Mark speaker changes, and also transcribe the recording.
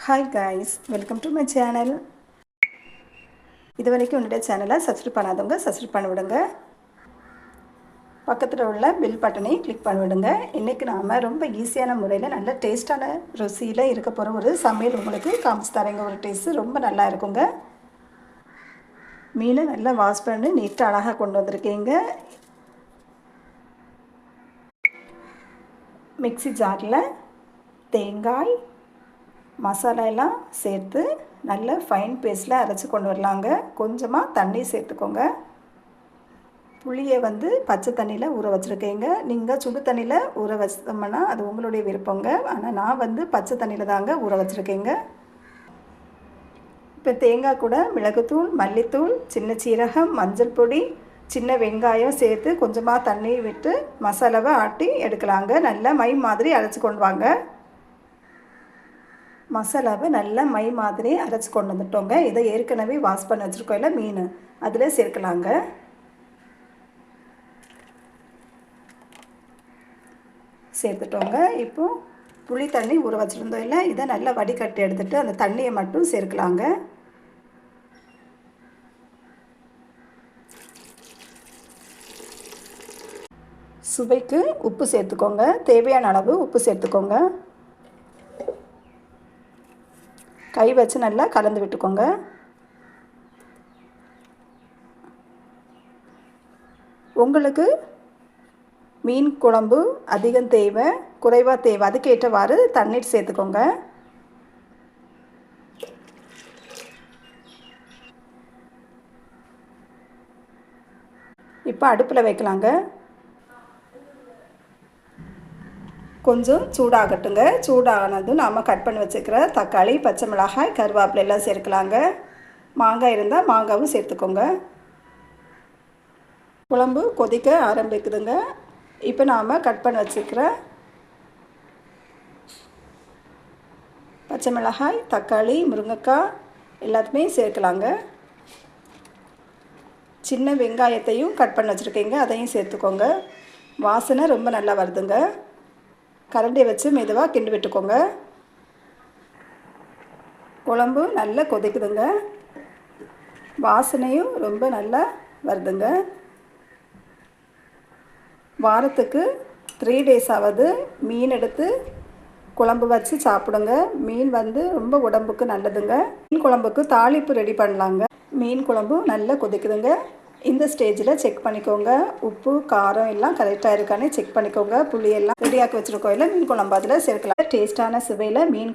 Speaker 1: Hi guys, welcome to my channel. இது வரைக்கும் என்னுடைய சேனலை சப்ஸ்கிரைப் பண்ணாதவங்க சப்ஸ்கிரைப் பண்ணி விடுங்க. பக்கத்தில் உள்ள பெல் பட்டனை கிளிக் பண்ணி விடுங்க. இன்றைக்கி நாம் ரொம்ப ஈஸியான முறையில் நல்ல டேஸ்ட்டான ருசியில் இருக்க போகிற ஒரு சமையல் உங்களுக்கு காமிச்சு தரேங்க. ஒரு டேஸ்ட்டு ரொம்ப நல்லா இருக்குங்க. மீனை நல்லா வாஷ் பண்ணி நீட்டாக அழகாக கொண்டு வந்திருக்கீங்க. மிக்ஸி ஜாரில் தேங்காய் மசாலா எல்லாம் சேர்த்து நல்ல ஃபைன் பேஸ்ட்டில் அரைச்சி கொண்டு வரலாங்க. கொஞ்சமாக தண்ணி சேர்த்துக்கோங்க. புளியை பச்சை தண்ணியில் ஊற வச்சுருக்கேங்க. நீங்கள் சுடு தண்ணியில் ஊற வச்சோம்னா அது உங்களுடைய விருப்பங்க. ஆனால் நான் பச்சை தண்ணியில் தாங்க ஊற வச்சுருக்கேங்க. இப்போ தேங்காய் கூட மிளகுத்தூள், மல்லித்தூள், சின்ன சீரகம், மஞ்சள் பொடி, சின்ன வெங்காயம் சேர்த்து கொஞ்சமாக தண்ணி விட்டு மசாலாவை ஆட்டி எடுக்கலாங்க. நல்லா மை மாதிரி அரைச்சி கொண்டு வாங்க. மசாலாவை நல்லா மை மாதிரி அரைச்சி கொண்டு வந்துட்டோங்க. இதை ஏற்கனவே வாஷ் பண்ணி வச்சுருக்கோம் இல்லை மீன், அதில் சேர்க்கலாங்க. சேர்த்துட்டோங்க. இப்போது புளி தண்ணி ஊற வச்சுருந்தோம் இல்லை, இதை நல்லா வடிகட்டி எடுத்துகிட்டு அந்த தண்ணியை மட்டும் சேர்க்கலாங்க. சுவைக்கு உப்பு சேர்த்துக்கோங்க. தேவையான அளவு உப்பு சேர்த்துக்கோங்க. கை வச்சு நல்லா கலந்து விட்டுக்கோங்க. உங்களுக்கு மீன் குழம்பு அதிகம் தேவை, குறைவாக தேவை, அதுக்கேற்றவாறு தண்ணீர் சேர்த்துக்கோங்க. இப்போ அடுப்பில் வைக்கலாங்க. கொஞ்சம் சூடாகட்டுங்க. சூடானதும் நாம் கட் பண்ணி வச்சுக்கிற தக்காளி, பச்சை மிளகாய், கருவேப்பிலை எல்லாம் சேர்க்கலாங்க. மாங்காய் இருந்தால் மாங்காவும் சேர்த்துக்கோங்க. குழம்பு கொதிக்க ஆரம்பிக்குதுங்க. இப்போ நாம் கட் பண்ணி வச்சுக்கிற பச்சை மிளகாய், தக்காளி, முருங்கைக்காய் எல்லாத்தையுமே சேர்க்கலாங்க. சின்ன வெங்காயத்தையும் கட் பண்ணி வச்சுருக்கீங்க, அதையும் சேர்த்துக்கோங்க. வாசனை ரொம்ப நல்லா வருதுங்க. கரண்டியை வச்சு மெதுவாக கிண்டி விட்டுக்கோங்க. குழம்பு நல்லா கொதிக்குதுங்க. வாசனையும் ரொம்ப நல்லா வருதுங்க. வாரத்துக்கு 3 days ஆகுது மீன் எடுத்து குழம்பு வச்சு சாப்பிடுங்க. மீன் ரொம்ப உடம்புக்கு நல்லதுங்க. மீன் குழம்புக்கு தாளிப்பு ரெடி பண்ணலாங்க. மீன் குழம்பும் நல்லா கொதிக்குதுங்க. இந்த ஸ்டேஜில் செக் பண்ணிக்கோங்க. உப்பு காரம் எல்லாம் கரெக்டாக இருக்கானே செக் பண்ணிக்கோங்க. புளியெல்லாம் ரெடியாக்கி வச்சுருக்கோம் இல்லை மீன் குழம்பு அதில் சேர்க்கலாம். டேஸ்ட்டான சுவையில் மீன்